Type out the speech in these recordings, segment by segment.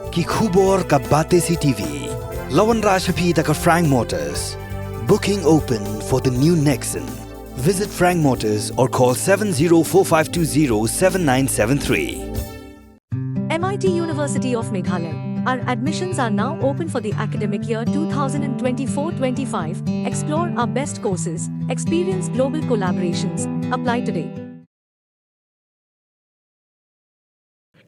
Ki khubor ka Bate CTV. Lawan Rashapi taka Frank Motors. Booking open for the new Nexon. Visit Frank Motors or call 7045207973. MIT University of Meghalaya. Our admissions are now open for the academic year 2024-25. Explore our best courses, experience global collaborations. Apply today.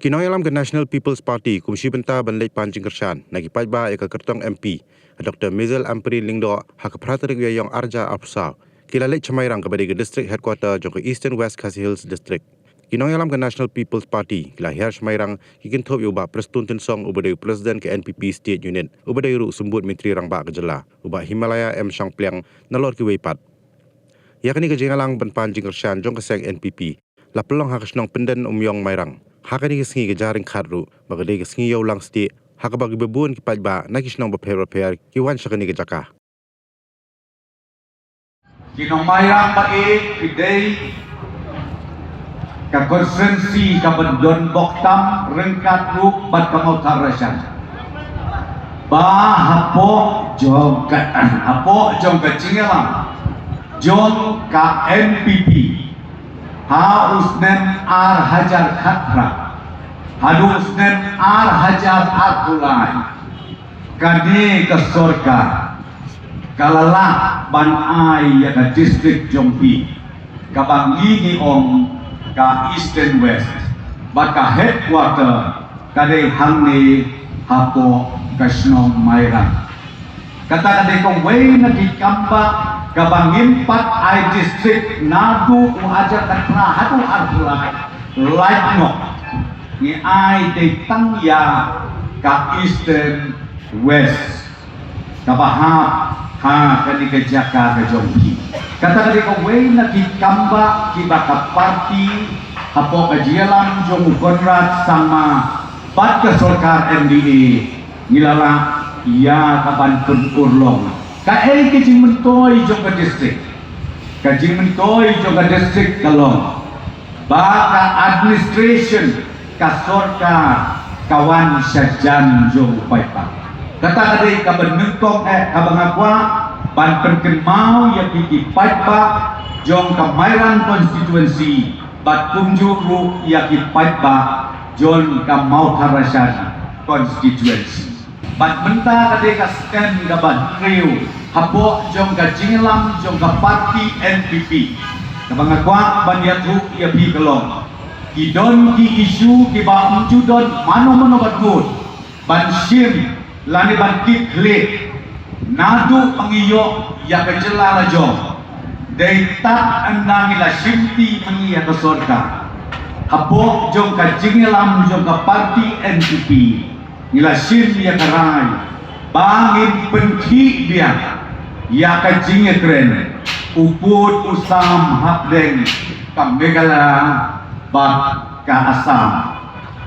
Kinoy alam ke National People's Party Komisi Benta Bandai Pancing Kershan nagi pajba eka kertong MP Dr. Mizel Ampri Lingdo hak praterik yang arja apsau kilalek cemairang kepada ke district headquarter jong ke Eastern West Khasi Hills District. Kinoy alam ke National People's Party kilahir cemairang kikin top uba prestun tinsong ubadai Presiden ke NPP State Unit ubadai ru sembut Menteri Rangba Kejela uba Himalaya M Shang Pliang nalor ki weipat. Yakni ke jengalang ban Pancing Kershan jong ke seng NPP lapelong hak senong penden umyong mairang. Hakani kesengi ke jaring khadru bagade kesengi yau lang sti hak bagi bebun ki pajba nakis nong beper ki wan sakani ke jaka kinong mayang bae kidei ka konsensi ka bendon boktam rengkat ru bat kamau tarasan ba hapo jong ka cingelam jong ka NPP ha usnen ar hajar khatra hadu usnen ar hajar akulai kani ke sorka kalala ban ai ya ka district Jompi ka bangi ni om ka Eastern West baka headquarter kade hangni hapo kasnong mairang kata kade kong way na dikamba kabangin pat ai district nadu ajar katra hadu arpulai like no ni ai de tangya ka Eastern West kabahap ha kani ke jaka ke Jompi kata kade ko way na dikamba kibaka party hapo kajialam jong Konrad sama pat ke sorkar MDA ngilala ia kaban urlong ka el kejing mentoy jong ka district kejing mentoy jong ka district kalong baka administration ka sorkar kawan sajan jong paipa kata kadai ka benengkong kabangakwa ban perkemau ya piki paipa jong ka Mairan constituency bat kumjuru ya ki paipa jong ka Mautarasan constituency bat menta kadai ka stand ka ban kriu hapo jong ka jingelam jong ka parti NPP kabangakwa bandiatu ya pi kelong kidon ki isu ki ba umjudon mano batgut ban sim lani ban kikle nadu pangiyo ya kejela jong deitat andang ila simti pangiya ka sorka hapo jong ka jingelam jong ka parti NPP nila sim ya karai bangin penki dia ya ka jingekren uput usam hapdeng ka Megala bat ka Asam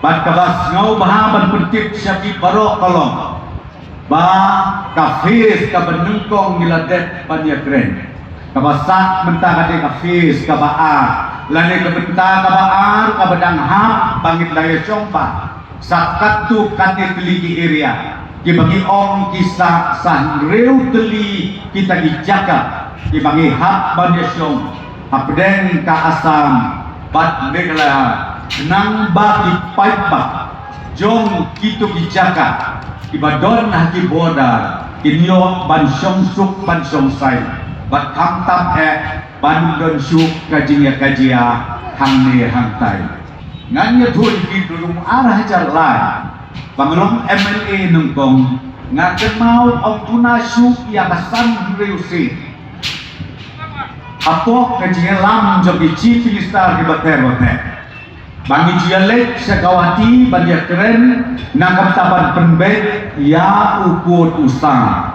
bat ka bas ngau bahaban pentip syaki baro kolong ba ka fis ka benengkong niladet panyakren ka basak menta ka fis ka baa lani ka benta ka baar ka bedang ha bangit daya compa sakatu kate teligi area ki bagi ong kisah sanreu teli kita dijaka ki bagi hak banyasyong hapdeng ka Asam bat Megala nang ba ki paipa jong kitu dijaka ki badon haki boda kinyo ban syongsuk ban syongsai bat kamtam ban don syuk kajia hangne hangtai nganya thun ki dulung arah jalan panglong MLA nungkong ngaken mau ang tunasyu ya kasan reusi apo kajia lam jog di chief minister di bater bangi jialek sekawati banyak keren nakaptaban penbet ya ukut usang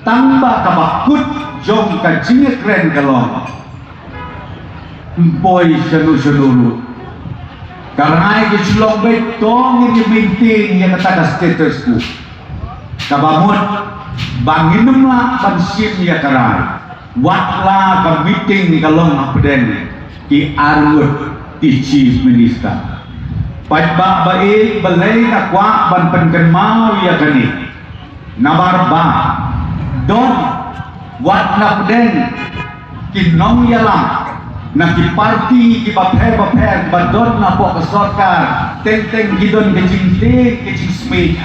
tambah kabakut jong kajia keren kalong boy senu karena itu sulong betong ini minting yang kata statusku kabangun banginumlah bansim ya karai watlah ka meeting ni kalong apden ki arut ti chief minister Pajba baik balai nakwa ban penkenmau ya kani. Nabar ba don wat na peden kinong yalam na ki parti ki bapher badon na po kesorkar teng gidon kecing smith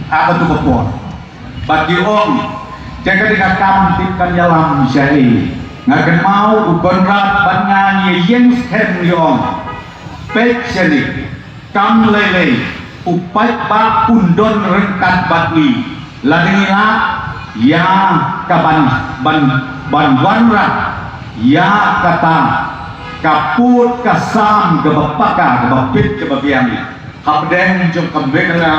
apa tu kapor bagi om jaga dikakam tipkan yalam syai ngakan mau ukonrat bangan yen stem yong pek syari kam lele upat ba undon rengkat batli ladengila ya kaban ban wanra ya kata kaput kasam kebapaka kebapit kebabiang habdeng jom kembena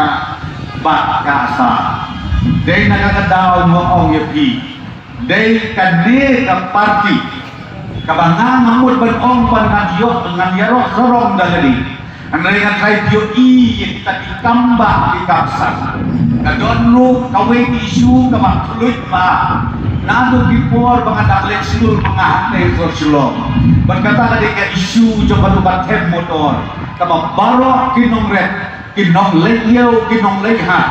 bak kasa dei nakakadaw ngoong yapi dei kade ka parti kabangan mamut ban ong ban ngadiok dengan yarok sorong dalari andai ngatai dio i tadi kambak di kapsan kadon lu kawe isu kamak fluid ba nado before bangadak lek seluruh mengahate sosiolog berkata ketika isu coba lupa tem motor kamak barok kinong red kinong leyau kinong leha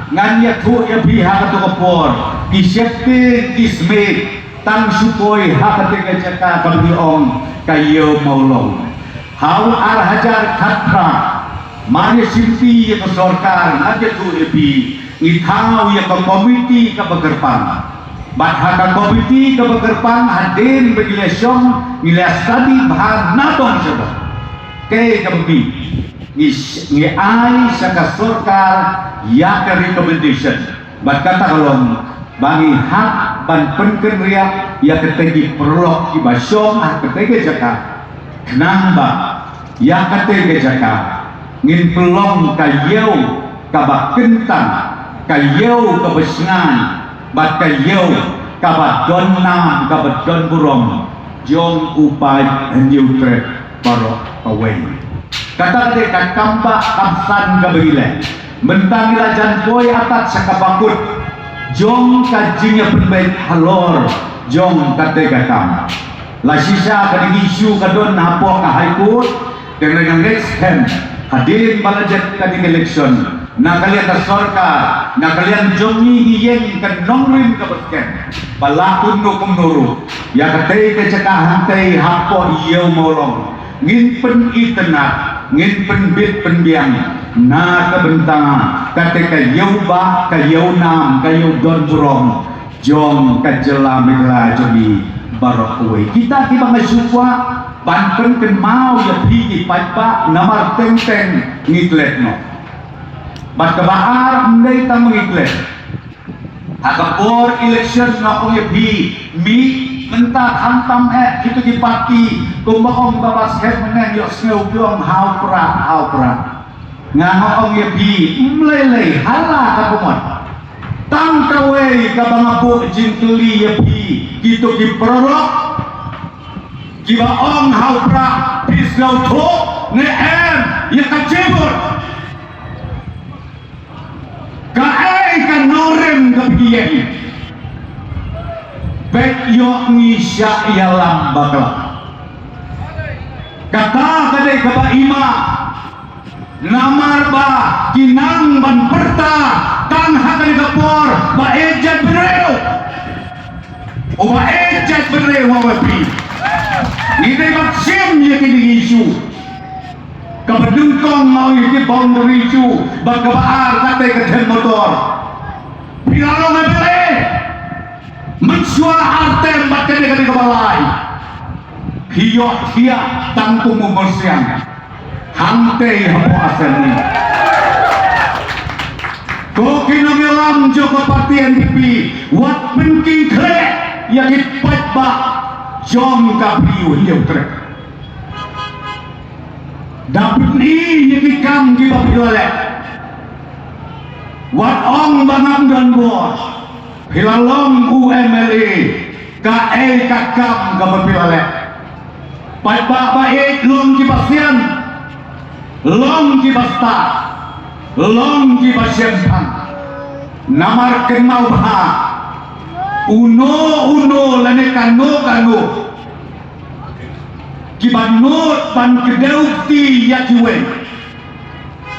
nganya tu ya pihak tu kapor di safety dismay tang supoi hak ketika caka kami ong kayo maulong hau ar hajar khatra mari simpi ya kesorkar ngaja tu epi ngithau ya ke komiti ke begerpang bat haka komiti ke begerpang hadir begilesong nilai study bahan natong sebab ke kami ni ai saka sorkar ya ke recommendation bat kata kalau bagi hak ban penken ria ya ketegi perlok ibasong ketegi jaka namba ya kate jaka ngin pelong kayau kabak kentang kayau kabesngan bat kayau kabat don nam kabat don burong jong upai hendiu trek barok away kata kate kampak kamsan kabile mentang ilajan boy atat sakabakut jong kajinya penbaik halor jong kate kakam la sisa kadang isu kadon napo ka high court dengan next time hadirin balajat kadang election na kalian sorkar na kalian jongi hiyen kan nongrim ka basken balakun no kumnuru ya katay ka caka hantay hapo iyo molong ngin pen itenat ngin pen bit penbiang na kabentang kate kayaw ba kayaw nam kayaw don burong jong kajela megla jogi barok kuwe kita ki bang supwa banten ken mau ya pigi pajba namar teng ngiklet no bat kebaar mendai ta mengiklet hakapor election no ya pi mi mentah hantam itu di parti kumbang babas het menen yo sneu biong hau pra ngangong ya pi mlele hala kapumot tang kawe kabangapo jintuli ya pi gitu ki prorok kiba ong haupra pisnau tho ne em ya kacebur ka ai ka norem ka biyen bet yo ngisya ya lambakla kata kadai ka ba ima namar ba kinang ban perta tang hakan kapor ba ejat bereu o ba ejat bereu wapi ni dai bat sim ye kini isu kabedungkong mau ye boundary isu ba kabaar kate ke motor pinalo ngabele mensua artem bat kene kene kabalai hiyo hiya tangtung umursian hante hapo asalnya ko kinongelam joko parti NDP wat penting kre yakit patba jom kapiu hiyo trek dapat ni yakit kam ki bapilale wat ong bangam dan bos hilalong UMLA kae kakam ka bapilale patba baik long ki pasian long ki basta long ki basyempan namar kenau bah uno lane kano ki banot ban kedeukti yakiwen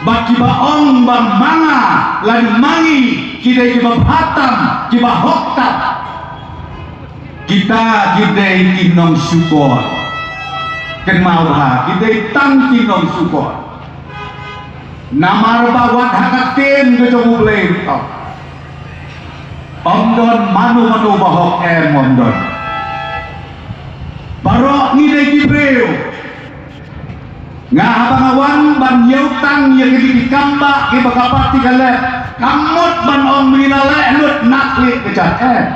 Bagi baong bamanga lan mangi kita kiba hatam kiba hoktab kita kinong syukur ken mauha kita tang kinong syukur namar bawat hakatin ke jong ulay omdon manu bahok omdon barok ngide gibreo nga habangawan ban yautang yang dikamba ke bakapati kale kamut ban om minale lut nakli kejar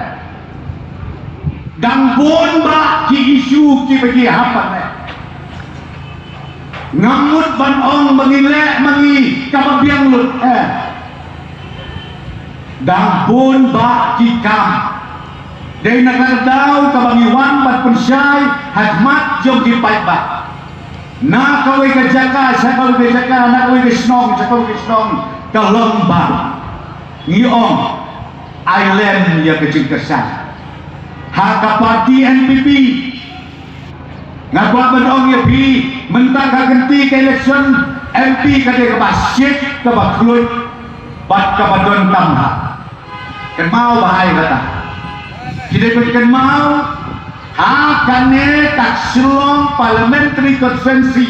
dan bon ba ki isu ki bagi hapan ngamut ban om mangile mangi kababiang lut dan bon ba ki kam day nakardao kabangiwan ban pensyai hikmat jom ki paiba na kaway ka jaka, sa kaway ka jaka, na kaway ka snong, sa kaway ka snong, kalomba. Ngiyong, island ya kecingkasan. Haka parti NPP. Nga kwa manong ya pi, mentang kaganti ka eleksyon, MP ka di kabasyik, kabaklut, bat kabadon tamha. Kan mau bahay kata. Kita kan mau, hakane taksilong parliamentary conference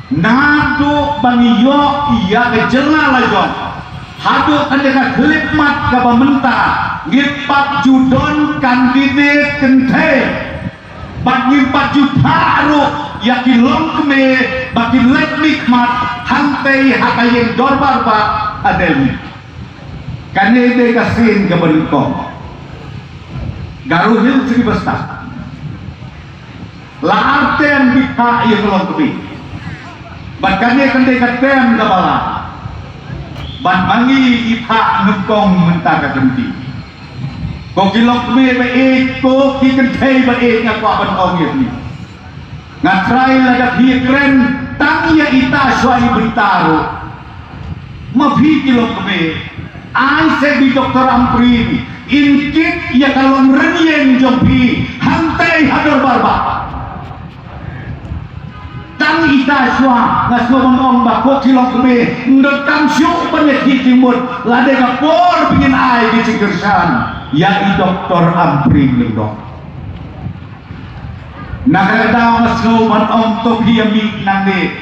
nado bangiyo iya kejenga lajon hado kandega kelipmat ka pamenta ngipat judon kandidat kente bangipat judaro yakilong keme bagi leknikmat hantai hakayeng dorbar ba adem kanede kasin ka benukong garuhil segi besta la artem bika yang belum tepi bahkan dia kendai katem dabala ban mangi ipa nukong mentaka kenti kok kilok me baik ko ki kendai baik ngakwa ban ong ni ngatrai laga hikren tangya ita swai beritaru mafi kilok me ai se bi doktor amprin inkit ya kalong renyen jompi hantai hador barba tang ita swa ngaswa mong bako kilong keme ndekam syuk penyakit timur lade kapor pingin ai di cingkersan ya doktor amprin lindok nakada ngaswa mong tok hiamik nangde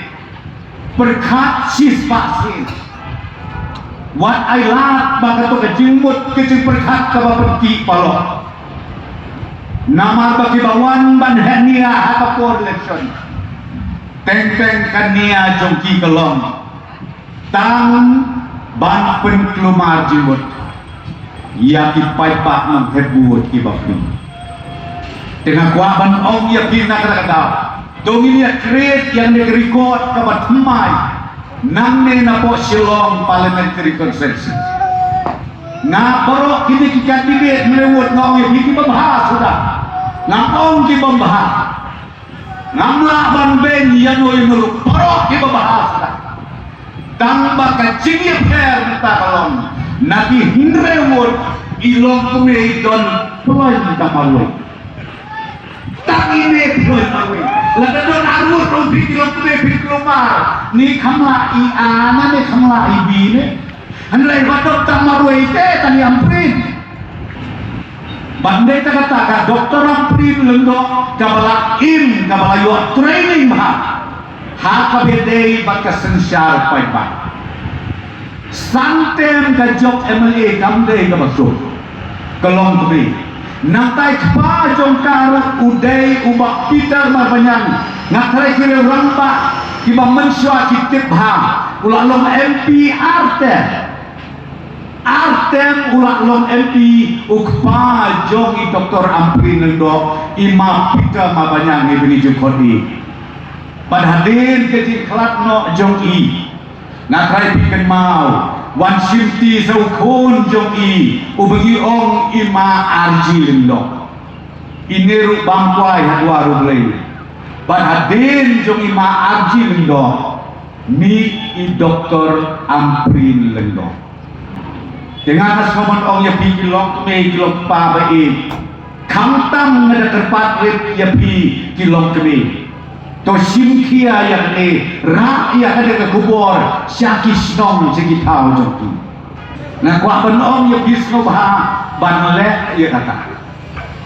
berkat sis vaksin wat ai lat baka to kejimut kecing berkat ka bapeti palo nama bagi bawan ban hania hakapor election teng-teng kania jongki kelong tang ban penkelumar jimut ya kipai pak menghebuat kibakni dengan kuaban ong ya kina kata dongin ya kreat yang direcord kabat hemai namne na po silong parliamentary conference na borok kini kandidat melewat ngong ya kini membahas sudah ngong ki membahas ngamla ban ben yanoy nuluk parok di babahas tamba kacing ya per minta kalong nagi hinrewot ilong kume don peloy minta maluy tak ini peloy maluy lada don arus rompi ilong kume biklumar ni kamla iana ni kamla ibine handlay wadok tamaruy te tani amprin bandai kata doktor amprin lendok kabala yo training bah hakabedei baka sensyar pai ba santem ka job MLA kamdei ka masuk kelong tebi natai pa jongkar udai ubak Peter marbanyang ngatrai kire ramba kiba mensua kitip ha ulalong MP Artem ulang long MP ukpa jongi doktor amprin lendo ima pita mabanyang ibni jukodi padhadir kecil kelat no jongi nakrai piken mau wan shifti saukun jongi ubagi ong ima arji lendo iniru bangkwai hadwa rublei padhadir jongi ima arji lendo mi i doktor amprin lendo dengan asmoman ong ya pi kilok me kilok pa ba e kamtam ngada terpat rip ya pi kilok me to simkia yang ni rakyat ada ke kubur syaki snong segi tahu joki nah kuat benom ya bisno bah ban lek ya kata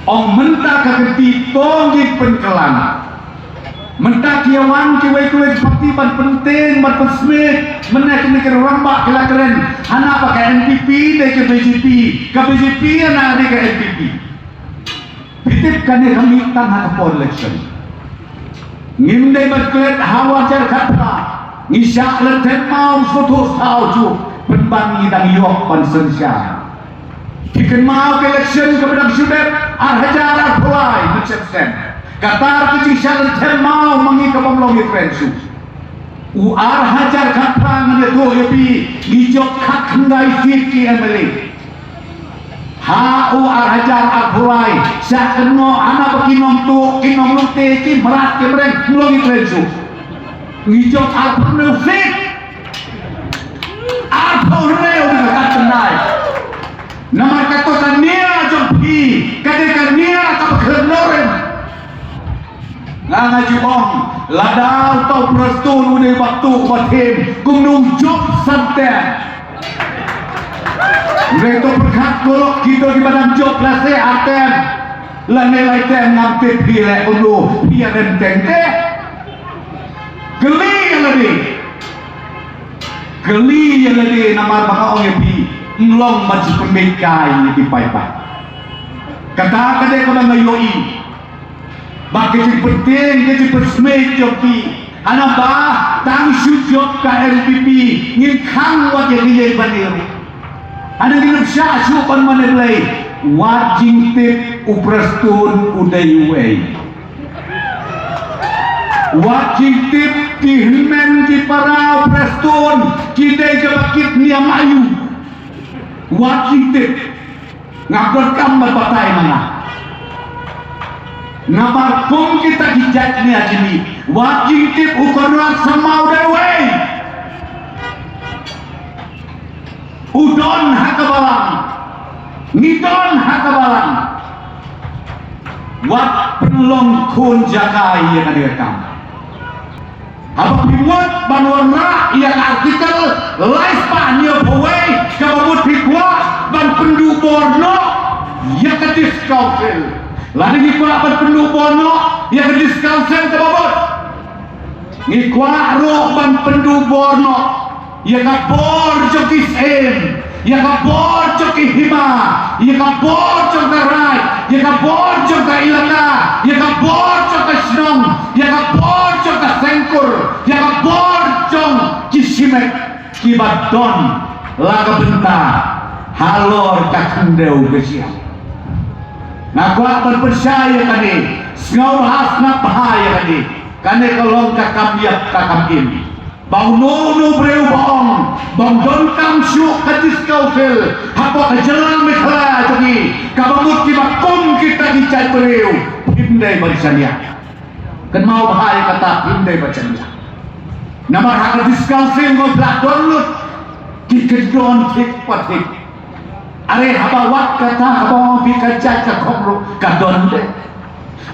ong mentah ke keti tongi penkelan mentah kiawan kiwai seperti ban penting ban pesmit menaik ni ke rambak kela keren hana pakai NPP dek ke BJP anak ni ke NPP pitipkan ni kami tanah ke election ngimdai berkelet hawa jar kata ngisyak leten mau suatu sauju penbangi dan yok pansensya ikan mau election kepada sudet arhajar arpulai mencetsen katar kecik leten mau mengi kebomlongi trensu arhajar kata ngenetu yapi ngijok kak hendai siki emeli arhajar arpulai syak kengo anak bekinom tu kinom lute ki merat ke mereng melongi trensu ngijok arpulai sik arpulai udah kata tendai nama kata kania jompi kata kania tak berkenoren nganga jubong ladau tau prestun udah waktu batim kumnum job santai mereka berkat golok kita di badan job lase atem lanai tem ngampe pilek ulu dia renteng teh geli yang lebih nama baka orang pi ngelong macam pembekai di pai-pai kata kau dah ngayoi bagi yang penting jadi persmej joki anak bah tang job ke LPP ngin khang wat yang dia banir ada yang syah syupan mana belai wajing tip uprastun udayuai wajing tip kihimen ki para uprastun kidai kebakit niam ayu wajing tip ngabot kambat batai mana ngabar pun kita dijat ni ajini wajing tip ukuran sama udayuai udon hakabalang nidon hakabalang wat penlong kun jagai yang ada kam apa piwat banwarna yang artikel live panyo pawai kabut pikwa ban pendu borno yang kedis council lagi ngikwa ban pendu borno yang kedis council kabut ngikwa ro ban pendu borno yang kapor joki sem yang kapor joki hima yang kapor joki rai yang kapor joki ilaka yang kapor joki snong yang kapor joki sengkur yang kapor joki kisimek kibadon laga bentar halor kakendeu besiang ngaku akan percaya tadi ngau bahas nak bahaya tadi kane kolong kakambiak kakamim bang nono breu bang donkam syuk kadis kaufil hapa kejelang mekhala jogi kabamut ki bakum kita dicai breu hindai barisania kan mau bahaya kata hindai barisania nama hak kadis kaufil ngo blak download ki kedon tik patik are haba wat kata haba bi kacak ka khomro kadon de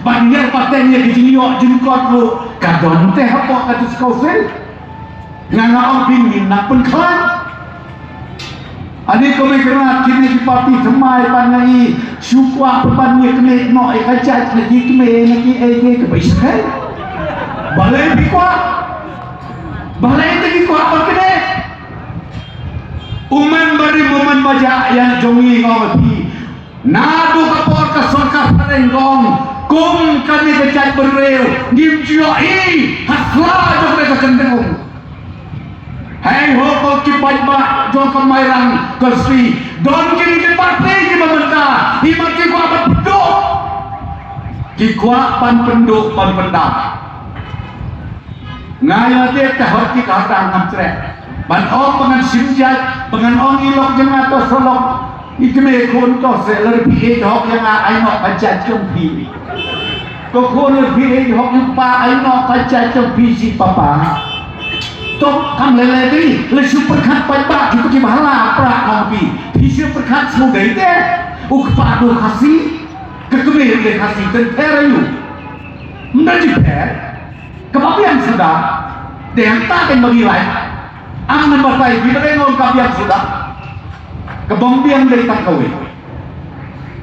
banyak patenya di jinyo jinkot lu kadon teh hapa kadis kaufil nganga orang pingin nak penklan adik kau mereka kini di parti semai panai syukwa pebannya kene no ekajat lagi kene lagi ege kebaiskan balai bikwa apa kene uman bari uman baja yang jongi ngoti nadu kapor kesorka parenggong kum kami kejat bereu ngimjioi hasla jok mereka kendeng hei hoko ki pajba jo kemairang kesri don kini ki parti ki mementah hima ki kuat penduk ki kuat pan penduk pan pendam ngaya dia kahot ki kahotang ngamtrek ban ong pengan simjat pengan ong ilok jeng atau solok ikme kun to seler pi hok yang ai no kajat jong pi ko kun pi hok yang pa ai no kajat jong pi si papa tok kam lele ni le super kat pai kita ki mahala pra ngopi pisir perkat semudai teh ukpadu kasih kekemir le kasih tentera yu menjadi per Kebabian sudah dihantarkan bagi lain. Ang nabatay, binarengon kabiyan sudah. Kebombiang dari tangkawi.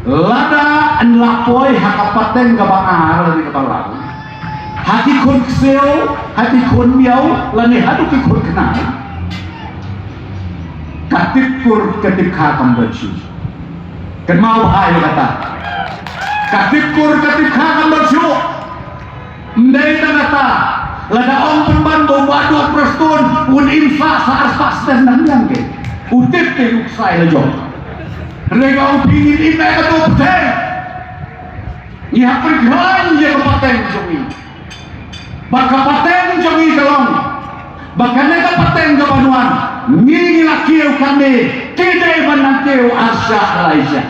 Lada an lapoy hakapaten kabangar di kabalang. Hati kun kseo, hati kun miau, lani hadu ki kun kenal. Katip kur katip kakam bersu. Kan mau hai kata. Katip kur katip kakam bersu. Ndai kata. Lada om pembantu badu prestun un infa saars pas dan nang ke. Utip te uksai lejo. Rega upingin ime ketu peteng. Iha perghan je kepateng jongi. Baka pateng jongi kalong. Baka nega pateng ke banuan. Ngingi lakiu kami. Kidai banangkiu asya alaisya.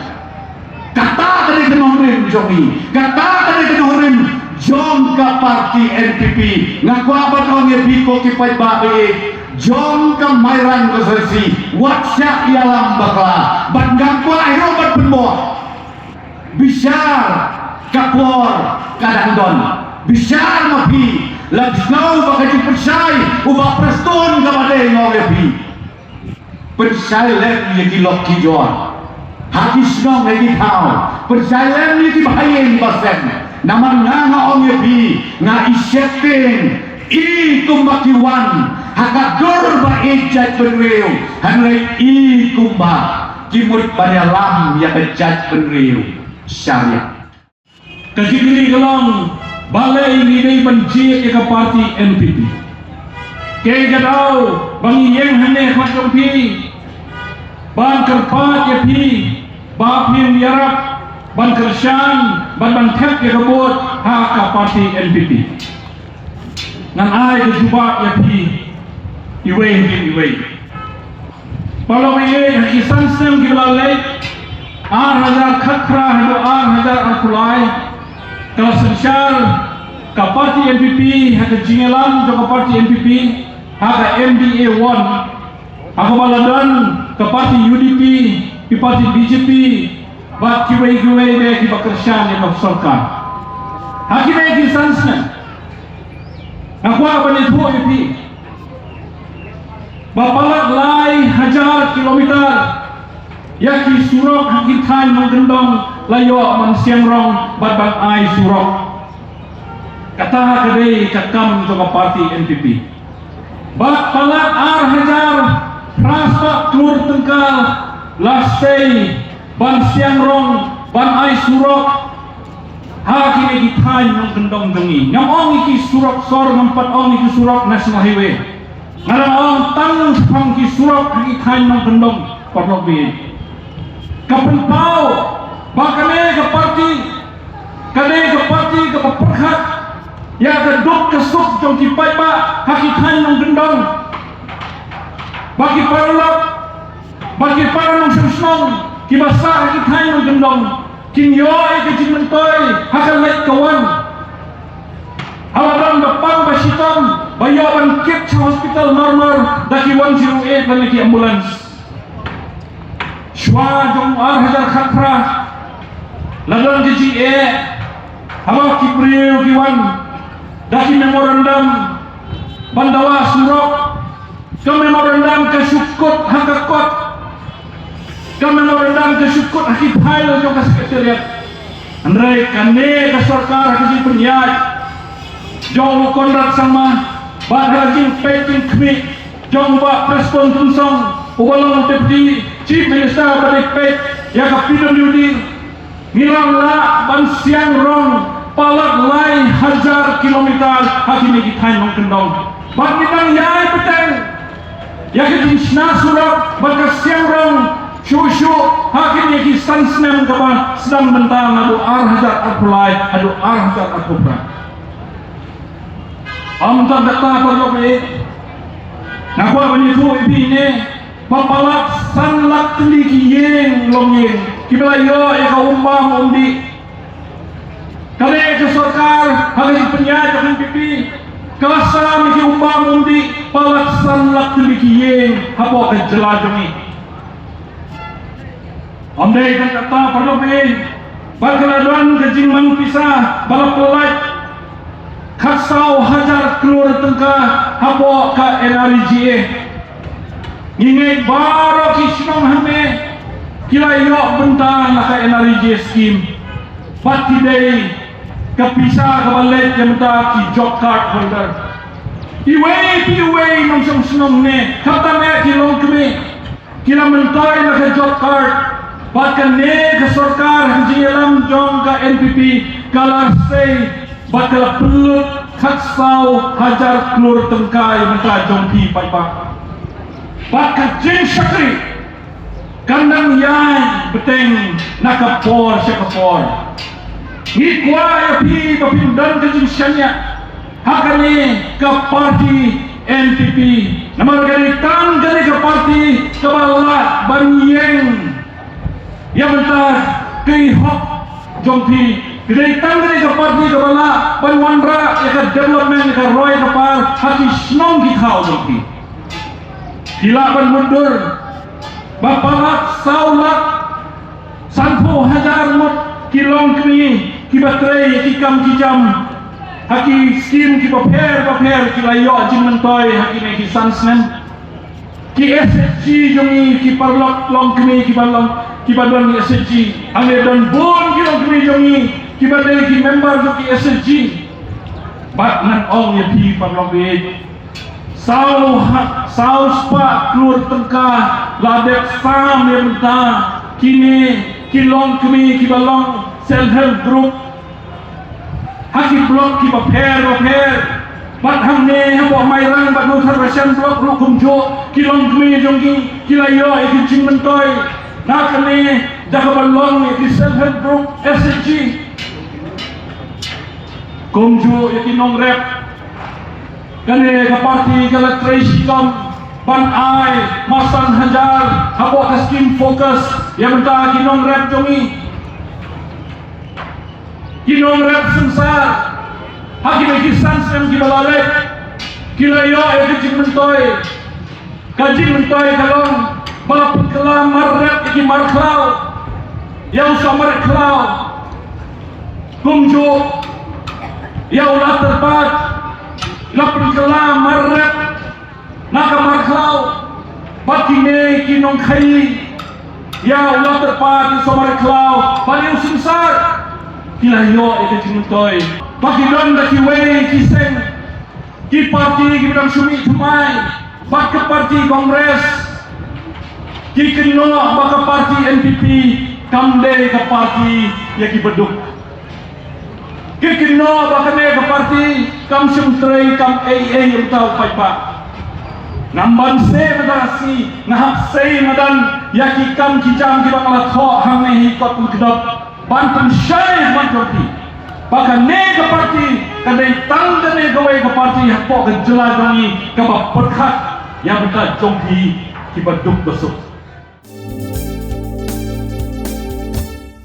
Kata kali kenohrim jongi. Kata kali kenohrim jong ka parti NPP. Ngaku abad orang ya biko kipai bae. Jong ka mairan konsersi WhatsApp ialam bakla bandang ko ay robat penmo bisyar kapor kadandon bisyar mapi lagsnaw baka dipersay uba preston kamade ngorepi persay lem yaki lokki joan hakis nong lagi tau persay lem yaki bahayin basen naman nga om yapi nga isyepin I kumbakiwan hakadur ba ijat benriu hanrei I kumba kimut badalam ya kejat benriu syariat kajibili gelong balai nidai benci ke parti NPP ke gadau bangi yang hane khotong pi ban kerpat ya pi ba pim yarap ban kersan ban thep ke kabut ha ka parti NPP nan ai ke jubak ya pi iwe kalau ini hakisan sem gilalai 8,000 khatra hado 8,000 akulai kalau sosial ka parti NPP haka jingelam jo ka parti NPP haka MDA 1 haka baladan ka parti UDP ki parti BJP bat kiwe be ki bakersyan ya sarkar hakime ki sansna aku apa ni tu UDP bapalat lai hajar kilometer yaki surok haki thai menggendong layo man siang rong bat bang ai surok kata kadai kakam to parti NPP bat palat ar hajar raspak klur tengkal lasei ban siang rong ban ai surok haki ni thai menggendong dengi ngam ong iki surok sor ngampat ong iki surok national highway ngarang ong tang sepang ki surok haki thai menggendong pornok bi kapan pau bakane ke parti ke perkhat ya ke duk ke suk jong ki pai ba haki thai menggendong bagi para nong sungsong ki basa haki thai menggendong kin yoi ke jin mentoi hakal lek kawan haladan bapang basitom bayawan kit sa hospital normal daki 108 dan lagi ambulans shwa jong 8,000 khatra ladan GGA hawa kipriu kiwan daki memorandum bandawa surok ke memorandum ke syukut hakakot ke memorandum ke syukut hakit hail jong ke sekretariat andrai kane ke sarkar hakisi penyat jong konrat sama badhajin peking kmi jong ba prespon tunsong ubalong deputy chief minister balik pet ya ka PWD nilang la ban siang rong palat lai hajar kilometer hakini githain mengkendong bak nitang yai peteng ya ka jinsna surak bak siang rong syu hakini ki sansnem kaba sedang bentang adu hajar apulai adu hajar apupra amta data perlu be ngaku apa ni tu ibi ni papalat sanlak teli kiyeng longeng kibla yo ya ka umbang undi kale ke sarkar hari penyat dengan pipi kasa mi umbang undi palat sanlak teli kiyeng hapo ke jelajungi amdai kan kata perlu be balkaladuan kejing mang pisah balap pelat Kasau hajar keluar tengkah habo ka NRGA. Ingin baru kisnong hame kila yok bentang ka NRGA scheme. Pati day kapisa kabalik yang bentang ki job card holder. Iway nong senong ne kata me kilong kami kila mentai na ka job card. Bahkan ne ke sarkar hanji alam jong ka NPP kalar say bakal pelut katsau hajar keluar tengkai mentah jongki paipa. Bakal jeng syakri kandang yai beteng nakapor syakapor. Ngikwa ya pi bapindan ke jeng syanya hakani ke parti NPP. Namun garitan gani ke parti kebala banyeng yang mentah keihok jongki. Kedai tangga ke parti ke bala Panwandra ke development ke Roy ke par hati senong ki kau jongki. Hilapan mundur bapalat saulat sanpo hajar mut kilong kini ki baterai ki kam ki jam haki skim ki paper kilayo jin mentoy haki ne ki sansnen ki SSG jongi ki parlok long kini ki balon ni SSG ane don bon ki long kini jongi kibadai ki member jo ki SSG bat nan ong ya pi parlok be sau spa keluar tengkah ladek sam ya mentah kini kilong kini ki balong self help group haki blok ki paper bat hamne habo mairang bat nutar rasian blok rukum jo kilong kini jongi kilayo ikin cing mentoy nakane jakabalong ya ki self help group SSG Kumju yakin nong rep kane ka parti kala Tracy Kom ban ai masan hajar habo ka skim focus yang benta kinong rep jongi kinong rep sensar haki me kisan sem ki balalek kilayo yakin jing mentoy kajing mentoy kalong balapun kelam marrep iki marklau yang samar klau kumju ya ulah terpat lapin kelam marrep naka marklau bakine kinong khai ya ulah terpat di somar klau bani usinsar kilayo itu cimutoy bakidon da kiwei kiseng ki parti ki bidang sumi tumai bak ke parti kongres ki kino bak ke parti NPP kamde ke parti ya ki beduk kikino bakane ke parti kam sumtray kam AA yung tau paipa namban se madarasi nahap se madan yaki kam kijam ki bangala tho hangne hi kot kedop banten syai manjoti bakane ke parti kadai tangdane gawe ke parti hapo ke jeladani ke perkhat yang beta jongki ki baduk besuk